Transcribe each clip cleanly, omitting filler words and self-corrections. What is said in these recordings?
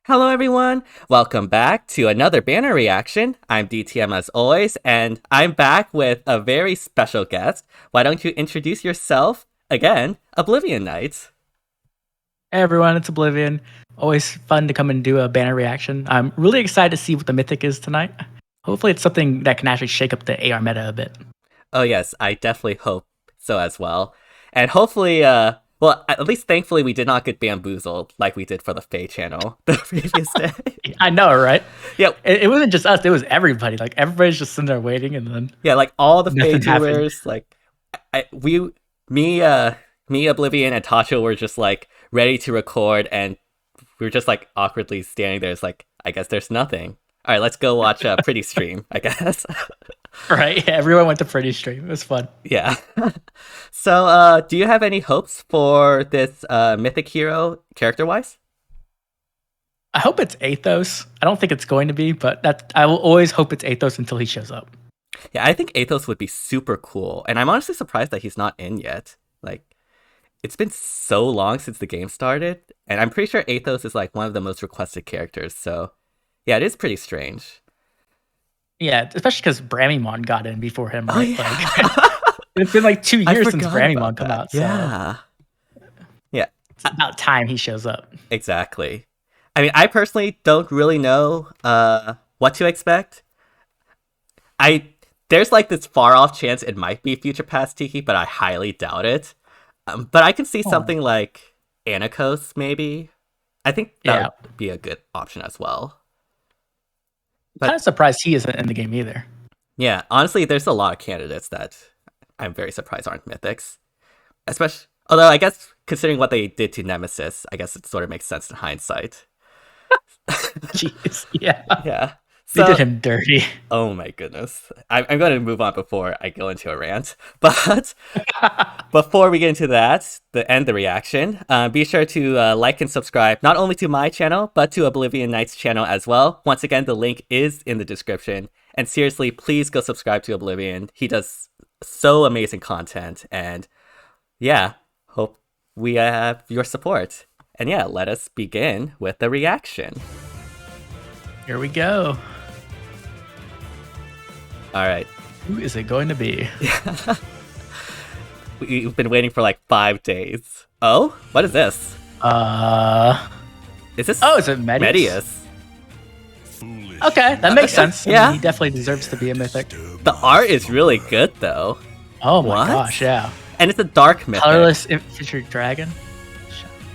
Hello, everyone. Welcome back to another banner reaction. I'm DTM as always, and I'm back with a very special guest. Why don't you introduce yourself again, Oblivion Knight? Hey everyone, it's Oblivion. Always fun to come and do a banner reaction. I'm really excited to see what the Mythic is tonight. Hopefully it's something that can actually shake up the AR meta a bit. Oh yes, I definitely hope so as well. And hopefully, well, at least thankfully we did not get bamboozled like we did for the FEH channel the previous day. I know, right? Yep. It wasn't just us, it was everybody. Like everybody's just sitting there waiting and then Yeah, like all the nothing FEH happened. viewers, like me, Oblivion, and Tacho were just like ready to record, and we were just like awkwardly standing there. It's like, I guess there's nothing. All right, let's go watch a pretty stream, I guess. Right? Yeah, everyone went to pretty stream. It was fun. Yeah. So, do you have any hopes for this Mythic Hero character-wise? I hope it's Athos. I don't think it's going to be, but I will always hope it's Athos until he shows up. Yeah, I think Athos would be super cool, and I'm honestly surprised that he's not in yet. Like, it's been so long since the game started, and I'm pretty sure Athos is like one of the most requested characters, so yeah, it is pretty strange. Yeah, especially because Bramimon got in before him, Oh, right? yeah. Like, it's been like 2 I years since forgot Bramimon about come that. out. So Yeah. Yeah, it's about time he shows up. exactly. I mean, I personally don't really know what to expect. There's like this far off chance it might be Future Past Tiki, but I highly doubt it. But I can see Oh. something like Anakos, maybe. I think that would be a good option as well. But Kind of surprised he isn't in the game either. yeah, honestly, there's a lot of candidates that I'm very surprised aren't mythics. Especially, although I guess considering what they did to Nemesis, I guess it sort of makes sense in hindsight. Jeez, yeah. Yeah. They did him dirty. Oh my goodness. I'm going to move on before I go into a rant. But before we get into that, the end the reaction, be sure to like and subscribe not only to my channel, but to Oblivion Knight's channel as well. Once again, the link is in the description. And seriously, please go subscribe to Oblivion. He does so amazing content. And yeah, hope we have your support. And yeah, let us begin with the reaction. Here we go. All right. Who is it going to be? We've been waiting for like 5 days. Oh, what is this? Is this? Oh, is it Medeus? Okay, that makes sense. Yeah. I mean, he definitely deserves to be a mythic. The art is really good though. Oh my What? gosh, yeah. And it's a dark mythic. Colorless infantry dragon.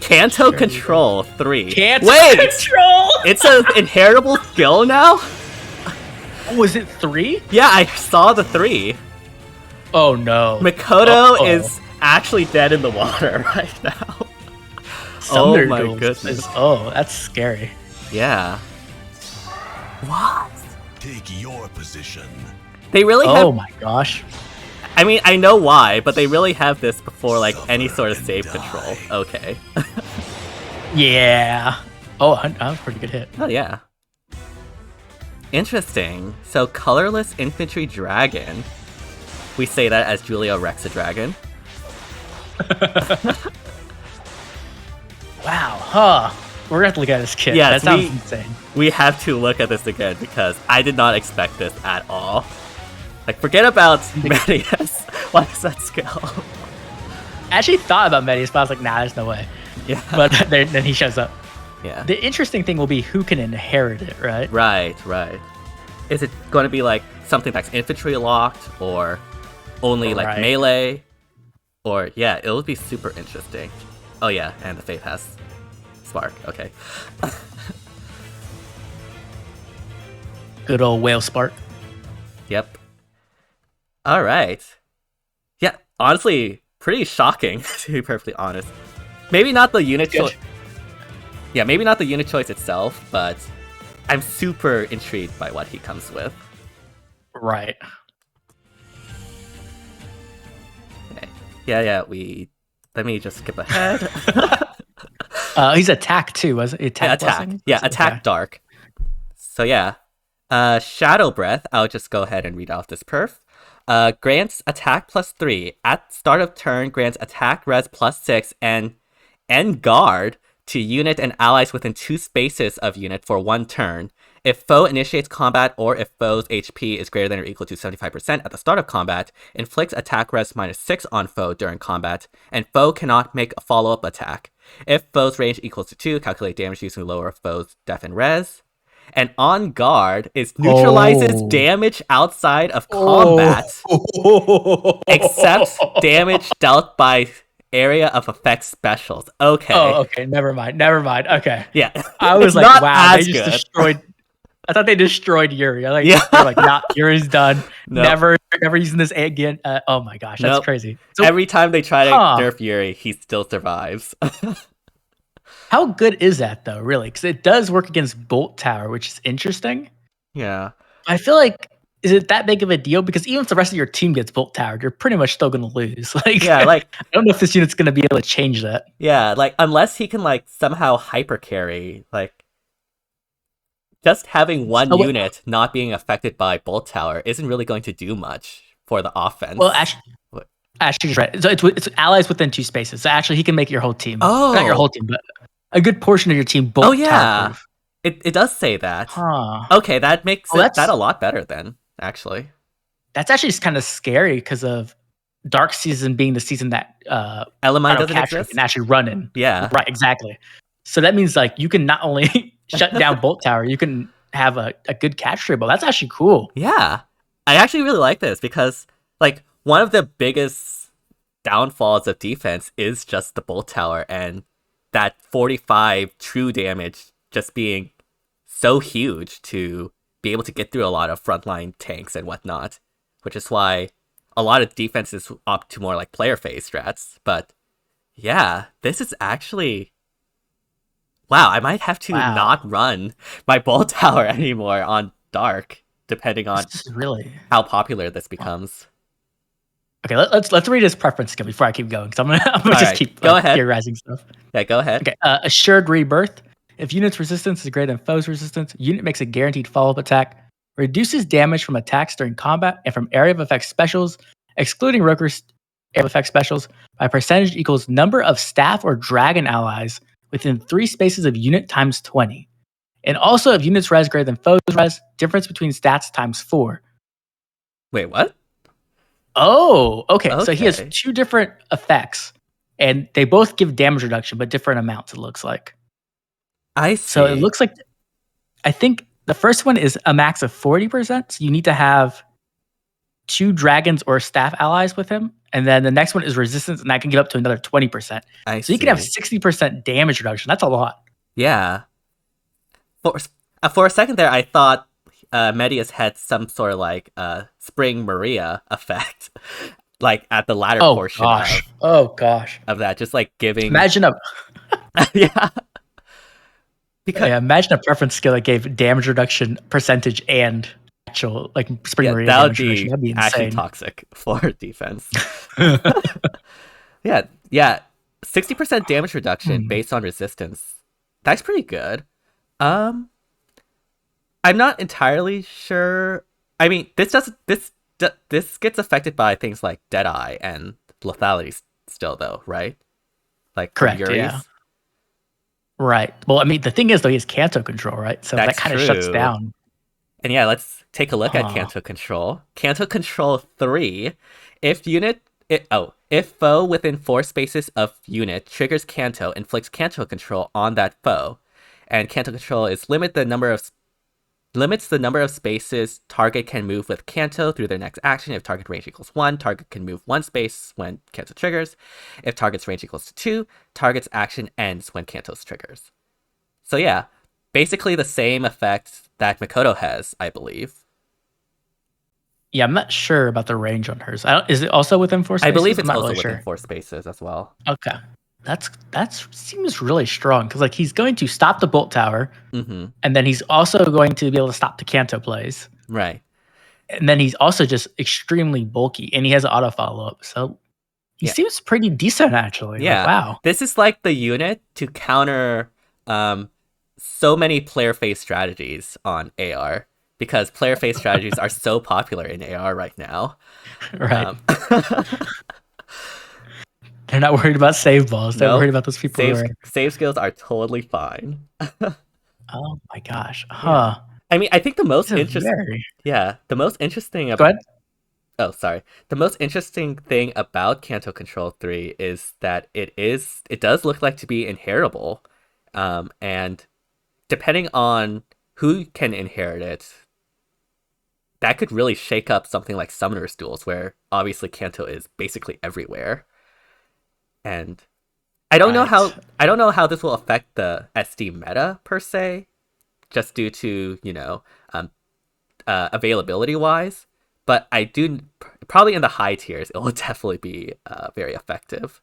Canto Sure Control 3. Can't Wait! control. It's an inheritable skill now? Oh, was it 3? Yeah, I saw the 3. Oh no. Makoto Uh-oh. is actually dead in the water right now. Thunder oh my Duel goodness. Oh, that's scary. Yeah. What? Take your position. They really have... Oh my gosh. I mean, I know why, but they really have this before, like, any sort of save control. Okay. Yeah. Oh, that was a pretty good hit. Oh, yeah. Interesting. So, colorless infantry dragon. We say that as Julia Rexa dragon. Wow, huh. We're gonna have to look at this kit. Yes, that sounds insane. We have to look at this again because I did not expect this at all. Like, forget about Medeus. What is that skill? I actually thought about Medeus, but I was like, nah, there's no way. Yeah. But then he shows up. Yeah. The interesting thing will be who can inherit it, right? Right. Is it going to be like something that's infantry locked or only like Right. melee? Or, yeah, it would be super interesting. Oh, yeah, and the Faith has Spark. Okay. Good old whale spark. Yep. All right. Yeah, honestly, pretty shocking, to be perfectly honest. Maybe not the unit choice. Yeah, maybe not the unit choice itself, but I'm super intrigued by what he comes with. Right. Okay. Yeah, let me just skip ahead. He's attack too, was it? Yeah, Attack. attack. blessing? Yeah, attack Okay. dark. So yeah. Shadow Breath, I'll just go ahead and read off this perf. Grants attack +3. At start of turn, grants attack res +6 and guard to unit and allies within 2 spaces of unit for 1 turn. If foe initiates combat or if foe's HP is greater than or equal to 75% at the start of combat, inflicts attack res -6 on foe during combat, and foe cannot make a follow-up attack. If foe's range equals to 2, calculate damage using lower foe's def and res. And on guard is neutralizes damage outside of combat, except damage dealt by area of effect specials. Okay. Oh, okay. Never mind. Okay. Yeah. I was like, not wow, they as just good. destroyed. I thought they destroyed Yuri. Like, Yeah. they're like, nah, Yuri's done. Nope. Never using this again. Oh my gosh, that's Nope. crazy. So, Every time they try to nerf Yuri, he still survives. how good is that though, really? Because it does work against Bolt Tower, which is interesting. Yeah. I feel like, is it that big of a deal? Because even if the rest of your team gets Bolt Towered, you're pretty much still going to lose. Like, Yeah, like I don't know if this unit's going to be able to change that. yeah, like unless he can like somehow hyper carry, like just having one unit not being affected by Bolt Tower isn't really going to do much for the offense. Well, actually, right. So it's allies within 2 spaces. So actually, he can make your whole team. Oh, not your whole team, but a good portion of your team Bolt Tower proof. It does say that. Huh. Okay, that makes that a lot better then, actually. That's actually just kind of scary because of Dark Season being the season that Element doesn't exist? can actually run in. Yeah. Right, exactly. So that means like you can not only shut down Bolt Tower, you can have a good catch tree. But that's actually cool. Yeah. I actually really like this because like one of the biggest downfalls of defense is just the Bolt Tower and that 45 true damage just being so huge to be able to get through a lot of frontline tanks and whatnot, which is why a lot of defenses opt to more like player phase strats. But yeah, this is actually wow. I might have to not run my Bolt Tower anymore on Dark, depending on how popular this becomes. Okay, let's read his preference skill before I keep going, because I'm gonna just keep go ahead. theorizing stuff. Yeah, go ahead. Okay, Assured Rebirth. If unit's resistance is greater than foe's resistance, unit makes a guaranteed follow-up attack, reduces damage from attacks during combat and from area of effect specials, excluding Roker's area of effect specials, by percentage equals number of staff or dragon allies within 3 spaces of unit times 20. And also, if unit's res greater than foe's res, difference between stats times 4. Wait, what? Oh, okay. So he has 2 different effects, and they both give damage reduction, but different amounts, it looks like. I see. So it looks like, I think the first one is a max of 40%. So you need to have 2 dragons or staff allies with him. And then the next one is resistance, and that can get up to another 20%. So you can have 60% damage reduction. That's a lot. Yeah. For a second there, I thought Medeus had some sort of like Spring Maria effect, like at the latter portion of that, just like giving. Imagine yeah. Imagine a preference skill that gave damage reduction percentage and actual like Spring Maria. That'd be insane. actually toxic for defense. yeah, 60% damage reduction based on resistance. That's pretty good. I'm not entirely sure. I mean, this gets affected by things like Deadeye and lethality still, though, right? Like correct. Yeah. Right. Well, I mean, the thing is, though, he has Canto control, right? So that kind of shuts down. And yeah, let's take a look at Canto control. Canto control 3. If foe within 4 spaces of unit triggers Canto, inflicts Canto control on that foe. And Canto control is limits the number of spaces target can move with Canto through their next action. If target range equals 1, target can move 1 space when Canto triggers. If target's range equals to 2, target's action ends when Canto's triggers. So yeah, basically the same effect that Mikoto has, I believe. Yeah, I'm not sure about the range on hers. Is it also within 4 spaces? I believe it's also within 4 spaces as well. Okay. That seems really strong, because like he's going to stop the Bolt Tower, and then he's also going to be able to stop the Canto plays. Right. And then he's also just extremely bulky, and he has an auto follow-up. So he seems pretty decent, actually. Yeah. Like, wow. This is like the unit to counter so many player phase strategies on AR, because player phase strategies are so popular in AR right now. Right. They're not worried about save balls. They're worried Nope. about those people who are. Save skills are totally fine. Oh my gosh. Yeah. Huh. I mean, I think the It's most a interest very. yeah, the most interesting Go ahead. oh, sorry. The most interesting thing about Canto Control 3 is that it does look like to be inheritable. And depending on who can inherit it, that could really shake up something like Summoner's Duels, where obviously Canto is basically everywhere. And Right. I don't know how this will affect the SD meta per se, just due to, um, availability wise. But I do probably in the high tiers, it will definitely be very effective.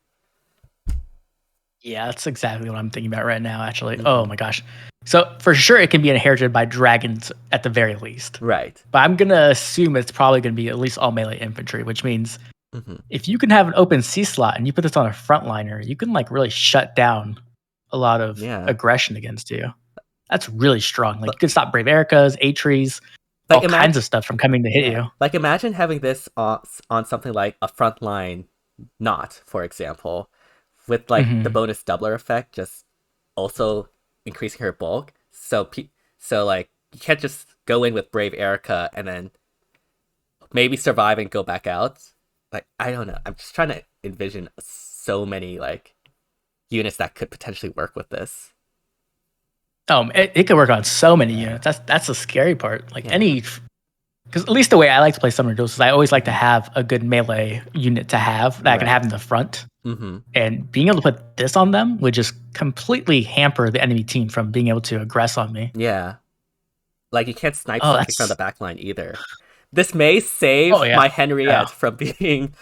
Yeah, that's exactly what I'm thinking about right now, actually. Oh Hmm. my gosh. So for sure it can be inherited by dragons at the very least. Right. But I'm gonna assume it's probably gonna be at least all melee infantry, which means Hmm. if you can have an open C slot and you put this on a frontliner, you can like really shut down a lot of Yeah. aggression against you. That's really strong. Like you But can stop Brave Ericas, Atrees, like all kinds imagine of stuff from coming to hit yeah, you. like imagine having this on something like a frontline knot, for example, with like the Hmm. bonus doubler effect just also increasing her bulk. So like you can't just go in with Brave Erica and then maybe survive and go back out. Like I don't know. I'm just trying to envision so many like units that could potentially work with this. It could work on so many Yeah. units. That's the scary part. Like Yeah. any, because at least the way I like to play Summoner Duels is I always like to Hmm. have a good melee unit to have that I can have Right. in the front. Hmm. And being able to put this on them would just completely hamper the enemy team from being able to aggress on me. Yeah. Like you can't snipe Oh, something from the that's. back line either. This may Oh save yeah, my yeah. Henriette from being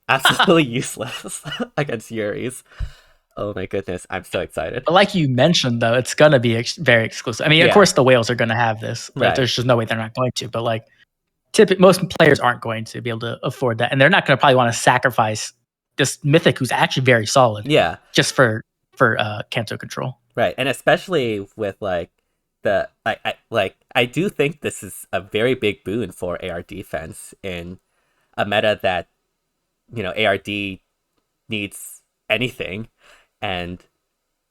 absolutely useless against Yuri's. Oh my goodness, I'm so excited. But like you mentioned, though, it's gonna be very exclusive. I mean, of Yeah, course, the whales are gonna have this. Like, right. there's just no way they're not going to. But like, most players aren't going to be able to afford that, and they're not gonna probably want to sacrifice this mythic, who's actually very solid, Yeah, just for Canto control. right. And especially with like I do think this is a very big boon for AR defense in a meta that, ARD needs anything. And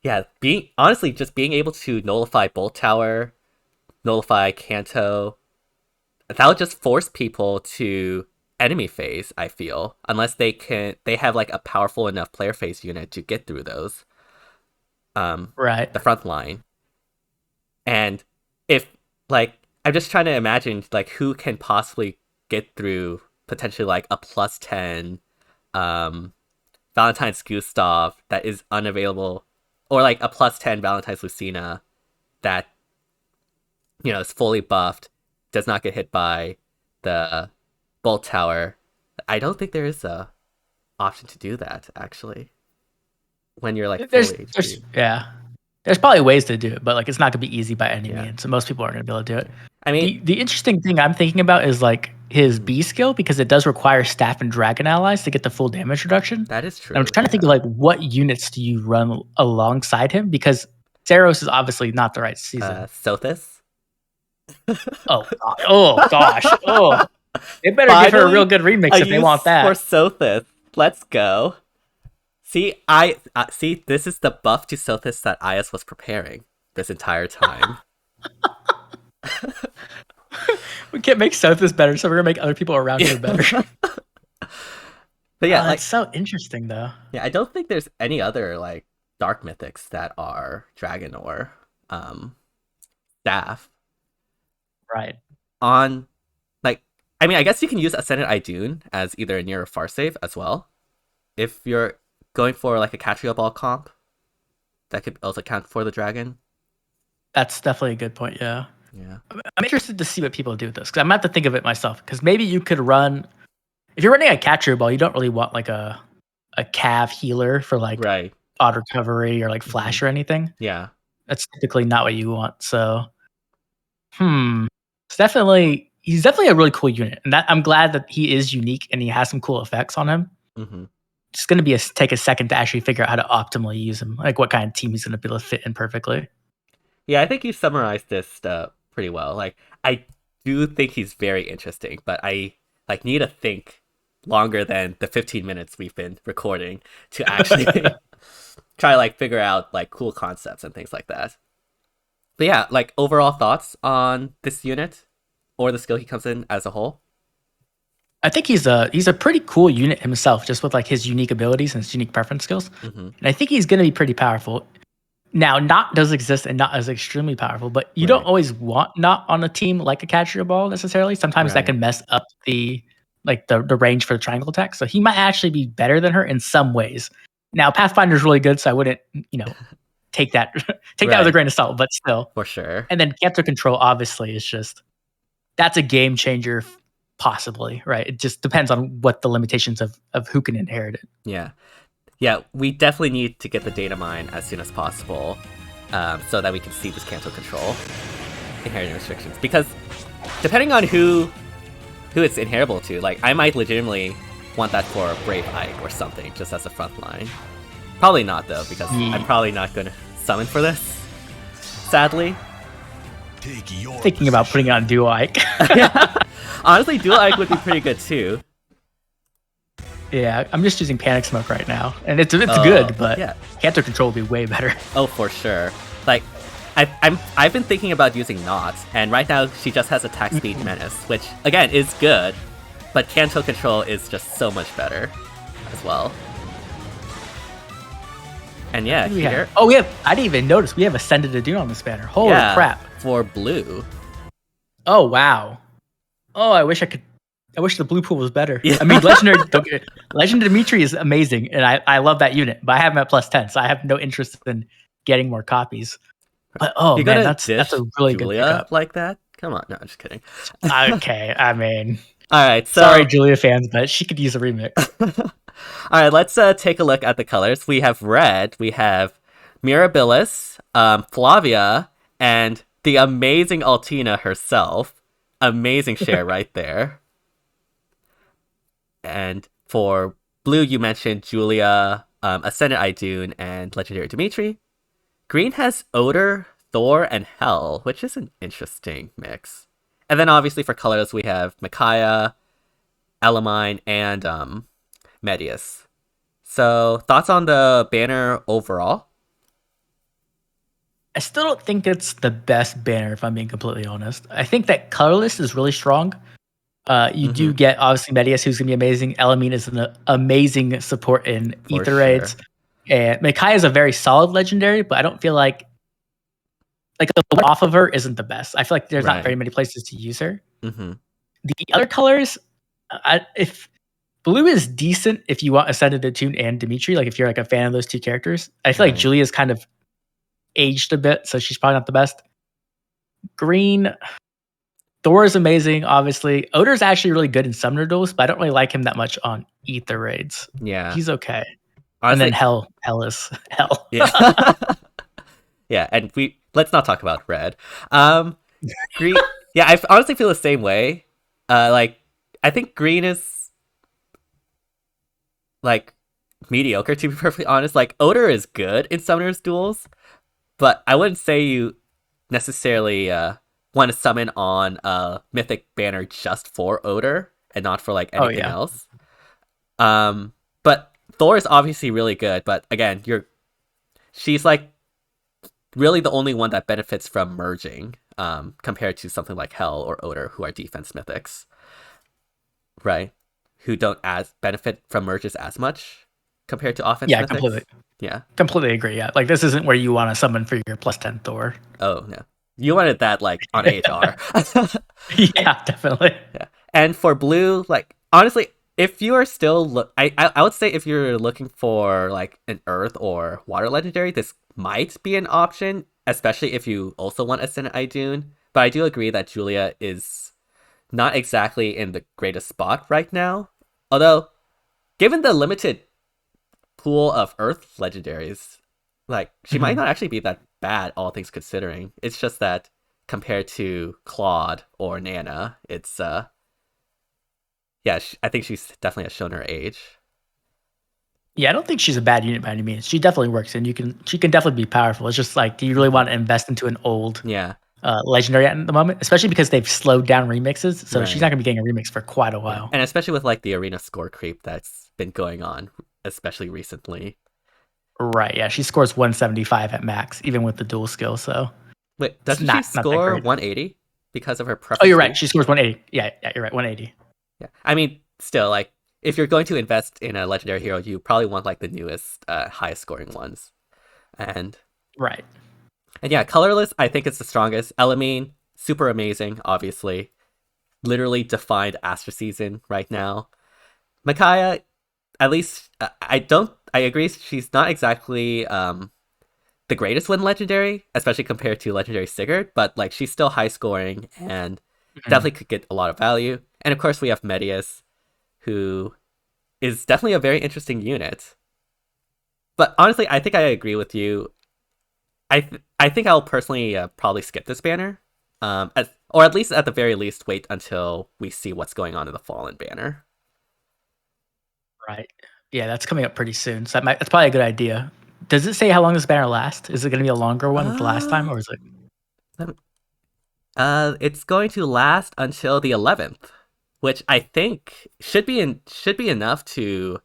yeah, being honestly just being able to nullify Bolt Tower, nullify Canto, that would just force people to enemy phase, I feel, unless they have like a powerful enough player phase unit to get through those, Right. the front line. And if like I'm just trying to imagine like who can possibly get through potentially like a +10 um Valentine's Gustav that is unavailable, or like a +10 Valentine's Lucina that is fully buffed, does not get hit by the Bolt Tower. I don't think there is a option to do that actually when you're like There's fully there's HP. yeah. There's probably ways to do it, but like it's not gonna be easy by any Yeah, means. So most people aren't gonna be able to do it. I mean, The interesting thing I'm thinking about is like his mhm, B skill because it does require staff and dragon allies to get the full damage reduction. that is And I'm true. trying to think of Yeah, like what units do you run alongside him because Zeros is obviously not the right season. Sothis. Oh gosh, oh, they better give her a real Finally, good a remix if they want use for that. Sothis. Let's go. See, I see. This is the buff to Sothis that Ias was preparing this entire time. We can't make Sothis better, so we're gonna make other people around her better. Yeah. But yeah, Oh, that's like so interesting though. yeah, I don't think there's any other like dark mythics that are dragon or um staff Right. on like I mean I guess you can use Ascendant Idune as either a near or far save as well. If you're going for like a Catria Ball comp, that could also count for the dragon. That's definitely a good point. Yeah. Yeah. I'm interested to see what people do with this because I'm gonna have to think of it myself. Because maybe you could run if you're running a catcher ball, you don't really want like a cav healer for like Right. auto recovery or like Hmm. flash or anything. Yeah. That's typically not what you want. So, hmm, he's definitely a really cool unit, and that I'm glad that he is unique and he has some cool effects on him. Hmm. It's going to be take a second to actually figure out how to optimally use him, like what kind of team he's going to be able to fit in perfectly. Yeah, I think you summarized this pretty well. Like I do think he's very interesting, but I like need to think longer than the 15 minutes we've been recording to actually try to like figure out like cool concepts and things like that. But yeah, like overall thoughts on this unit or the skill he comes in as a whole. I think he's a pretty cool unit himself, just with like his unique abilities and his unique preference skills. And I think he's going to be pretty powerful. Now, Not does exist, and Not is extremely powerful, but you don't always want Not on a team like a Catcher Ball necessarily. Sometimes that can mess up the range for the triangle attack. So he might actually be better than her in some ways. Now, Pathfinder's really good, so I wouldn't, take that that with a grain of salt, but still. For sure. And then Canto Control obviously is just, that's a game changer possibly, right? It just depends on what the limitations of who can inherit it. Yeah, we definitely need to get the data mine as soon as possible, so that we can see this Canto Control inheriting restrictions. Because depending on who it's inheritable to, like I might legitimately want that for Brave Ike or something, just as a front line. Probably not though, because I'm probably not going to summon for this, sadly. Thinking about putting it on Dual Ike. Honestly, Dual Ike would be pretty good too. Yeah, I'm just using Panic Smoke right now, and it's good, but Canto Control would be way better. Oh, for sure. Like, I've been thinking about using Not, and right now she just has Attack Speed Menace, which again is good, but Canto Control is just so much better as well. And yeah, here. I didn't even notice we have Ascended Adune on this banner. Holy crap! For blue. Oh wow. Oh, I wish the blue pool was better. Yeah. I mean, Legend Dimitri is amazing, and I love that unit, but I have him at +10, so I have no interest in getting more copies. But man, that's a really good pickup. Like that? Come on, no, I'm just kidding. Okay, I mean, all right. So sorry, Julia fans, but she could use a remix. All right, let's take a look at the colors. We have red, we have Mirabilis, Flavia, and the amazing Altina herself. Amazing share right there. And for blue, you mentioned Julia, Ascendant Idune, and Legendary Dimitri. Green has Odor, Thor, and Hell, which is an interesting mix. And then obviously for colors, we have Micaiah, Elamine, and Medeus. So thoughts on the banner overall? I still don't think it's the best banner, if I'm being completely honest. I think that colorless is really strong. You do get, obviously, Medeus, who's going to be amazing. Elamine is an amazing support in Ether Raids. And Micaiah is a very solid legendary, but I don't feel like the one off of her isn't the best. I feel like there's not very many places to use her. The other colors, if blue is decent if you want Ascended Attune and Dimitri, like if you're like a fan of those two characters. I feel like Julia's kind of aged a bit, so she's probably not the best. Green, Thor is amazing, obviously. Odor's actually really good in Summoner Duels, but I don't really like him that much on Ether Raids. Yeah. He's okay. Honestly, and then Hell is Hell. Yeah. Yeah, and let's not talk about red. Green, yeah, I honestly feel the same way. Like, I think green is like mediocre, to be perfectly honest. Like, Odor is good in Summoner's Duels, but I wouldn't say you necessarily want to summon on a mythic banner just for Odor and not for like anything else. But Thor is obviously really good, but again, she's like really the only one that benefits from merging, compared to something like Hell or Odor, who are defense mythics, right? Who don't benefit from merges as much compared to offense mythics. Completely. Yeah, completely agree. Yeah, like this isn't where you want to summon for your +10 Thor. Oh no, you wanted that like on AHR. Yeah, definitely. Yeah, and for blue, like honestly, if you are still I would say if you're looking for like an earth or water legendary, this might be an option, especially if you also want Ascendant Idune. But I do agree that Julia is not exactly in the greatest spot right now. Although, given the limited pool of earth legendaries, like she might not actually be that bad, all things considering. It's just that compared to Claude or Nana, it's I think she's definitely has shown her age. Yeah, I don't think she's a bad unit by any means. She definitely works, and she can definitely be powerful. It's just like, do you really want to invest into an old legendary at the moment, especially because they've slowed down remixes. So she's Right. not going to be getting a remix for quite a Yeah. while. And especially with like the arena score creep that's been going on, especially recently. Right. Yeah. She scores 175 at max, even with the dual skill. So Wait, it's doesn't she not that score great. 180 because of her Oh, preference? you're right. She scores 180. Yeah. Yeah. You're right. 180. Yeah. I mean, still, like, if you're going to invest in a legendary hero, you probably want like the newest, highest scoring ones. And Right. yeah, colorless, I think it's the strongest. Elamine, super amazing, obviously. Literally defined Astra season right now. Micaiah, at least I agree she's not exactly the greatest when legendary, especially compared to legendary Sigurd, but like she's still high scoring and definitely could get a lot of value. And of course we have Medeus, who is definitely a very interesting unit. But honestly, I think I agree with you. I think I'll personally probably skip this banner, or at least at the very least wait until we see what's going on in the Fallen banner. Right. Yeah. That's coming up pretty soon. So that's probably a good idea. Does it say how long this banner lasts? Is it going to be a longer one than the last time, or is it? It's going to last until the 11th, which I think should be enough to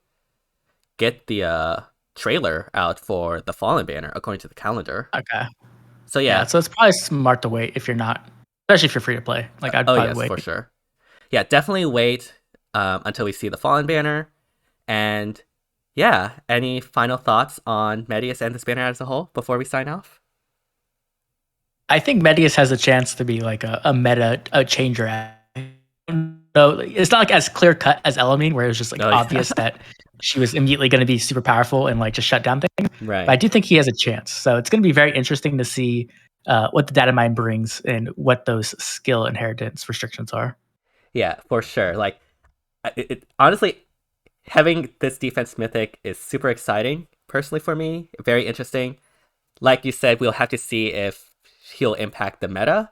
get the trailer out for the Fallen banner according to the calendar. Okay. So Yeah. yeah. So it's probably smart to wait if you're not, especially if you're free to play. Like I'd Oh probably yes, wait. for sure. Yeah, definitely wait until we see the Fallen banner. And yeah, any final thoughts on Medeus and this banner as a whole before we sign off? I think Medeus has a chance to be like a meta changer. So it's not like as clear cut as Elamine, where it was just like obvious that she was immediately going to be super powerful and like just shut down things. Right. But I do think he has a chance. So it's going to be very interesting to see what the data mine brings and what those skill inheritance restrictions are. Yeah, for sure. Like, honestly, having this defense mythic is super exciting, personally for me. Very interesting. Like you said, we'll have to see if he'll impact the meta,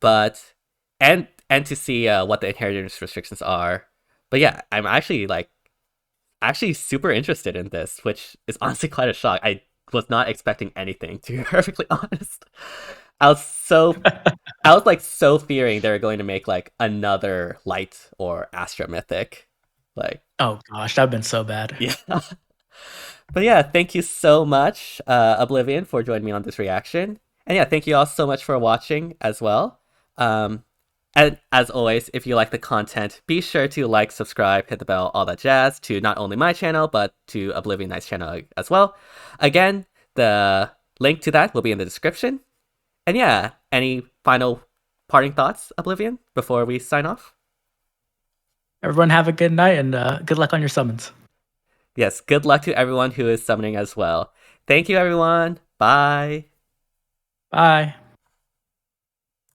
but and to see what the inheritance restrictions are. But yeah, I'm actually super interested in this, which is honestly quite a shock. I was not expecting anything, to be perfectly honest. I was so fearing they were going to make like another light or Astra mythic. Like, oh gosh, that would have been so bad. Yeah. But yeah, thank you so much, Oblivion, for joining me on this reaction. And yeah, thank you all so much for watching as well. And as always, if you like the content, be sure to like, subscribe, hit the bell, all that jazz to not only my channel, but to Oblivion Knight's channel as well. Again, the link to that will be in the description. And yeah, any final parting thoughts, Oblivion, before we sign off? Everyone have a good night and good luck on your summons. Yes, good luck to everyone who is summoning as well. Thank you, everyone. Bye. Bye.